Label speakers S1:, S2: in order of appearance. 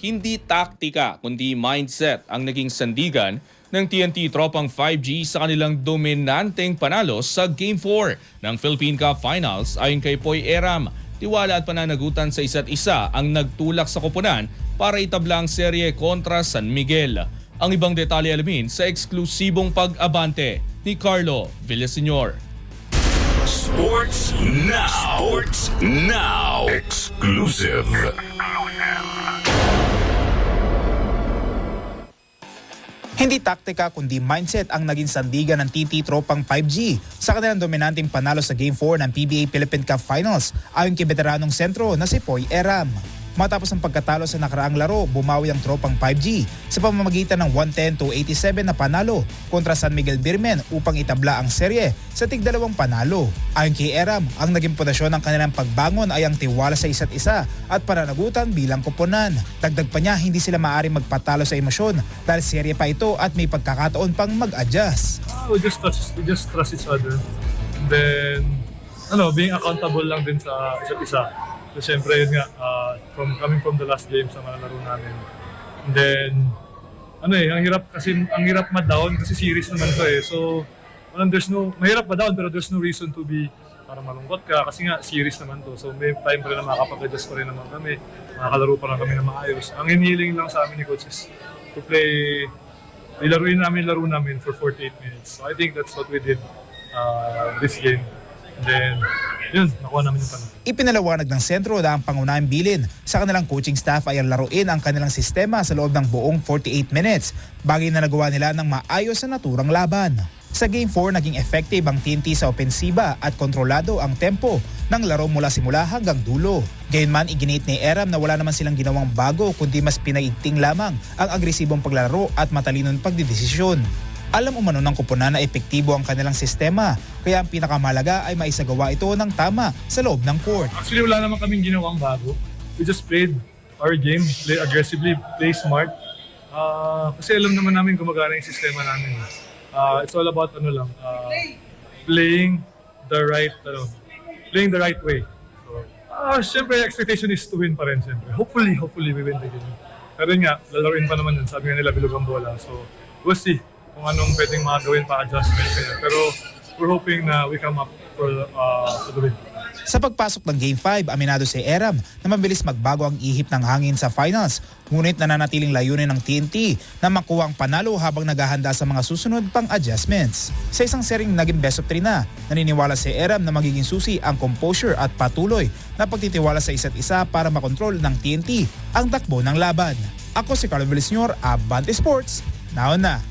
S1: hindi taktika kundi mindset ang naging sandigan ng TNT tropang 5G sa kanilang dominanteng panalo sa Game 4 ng Philippine Cup Finals ayon kay Poy Eram. Tiwala at pananagutan sa isa't isa ang nagtulak sa koponan para itabla ang serye kontra San Miguel. Ang ibang detalye alamin sa eksklusibong pag-abante ni Carlo Villaseñor.
S2: Sports Now. Sports Now. Exclusive.
S3: Hindi taktika kundi mindset ang naging sandigan ng TNT tropang 5G sa kanilang dominanteng panalo sa Game 4 ng PBA Philippine Cup Finals ayon kay veteranong sentro na si Poy Eram. Matapos ang pagkatalo sa nakaraang laro, bumawi ang tropang 5G sa pamamagitan ng 110-87 na panalo kontra San Miguel Birmen upang itabla ang serye sa tig-dalawang panalo. Ayon kay Eram, ang naging pundasyon ng kanilang pagbangon ay ang tiwala sa isa't isa at pananagutan bilang koponan. Dagdag pa niya, hindi sila maaaring magpatalo sa emosyon dahil serye pa ito at may pagkakataon pang mag-adjust.
S4: We just trust each other. And then, being accountable lang din sa isa't isa. So, siyempre, yun nga, coming from the last games na malaro namin. And then, ang hirap ma-down kasi series naman to eh. So, mahirap ma-down pero there's no reason to be para malungkot ka kasi nga series naman to. So, may time pa rin na makakapag-adjust pa rin naman kami. Makakalaro pa rin kami na maayos. Ang hinihiling lang sa amin ni Coach is to play, ilaruin namin laro namin for 48 minutes. So, I think that's what we did this game. And then, yun, nakuha namin yung tanong.
S3: Ipinalawanag ng sentro na ang pangunahing bilin sa kanilang coaching staff ay ang laruin ang kanilang sistema sa loob ng buong 48 minutes, bagay na nagawa nila ng maayos sa naturang laban. Sa Game 4, naging effective ang TNT sa opensiba at kontrolado ang tempo ng laro mula simula hanggang dulo. Gayunman, iginiit ni Eram na wala naman silang ginawang bago kundi mas pinaigting lamang ang agresibong paglalaro at matalinong pagdidesisyon. Alam umano ng koponan na epektibo ang kanilang sistema, kaya ang pinakamahalaga ay maisagawa ito ng tama sa loob ng court.
S4: Actually, wala naman kaming ginawang bago. We just played our game, play aggressively, play smart. Kasi alam naman namin gumagana yung sistema namin. It's all about playing the right way. So, syempre, expectation is to win pa rin. Syempre. Hopefully we win the game. Pero nga, lalaroin pa naman yun. Sabi nga nila, bilog ang bola. So, we'll see kung anong pwedeng magawin pa adjustments. Pero we're hoping na we come up for the win.
S3: Sa pagpasok ng Game 5, aminado si Eram na mabilis magbago ang ihip ng hangin sa finals. Ngunit nananatiling layunin ng TNT na makuha ang panalo habang naghahanda sa mga susunod pang adjustments. Sa isang sering naging best of 3 na, naniniwala si Eram na magiging susi ang composure at patuloy na pagtitiwala sa isa't isa para makontrol ng TNT ang takbo ng laban. Ako si Carlo Villaseñor, Abante Sports. Now na!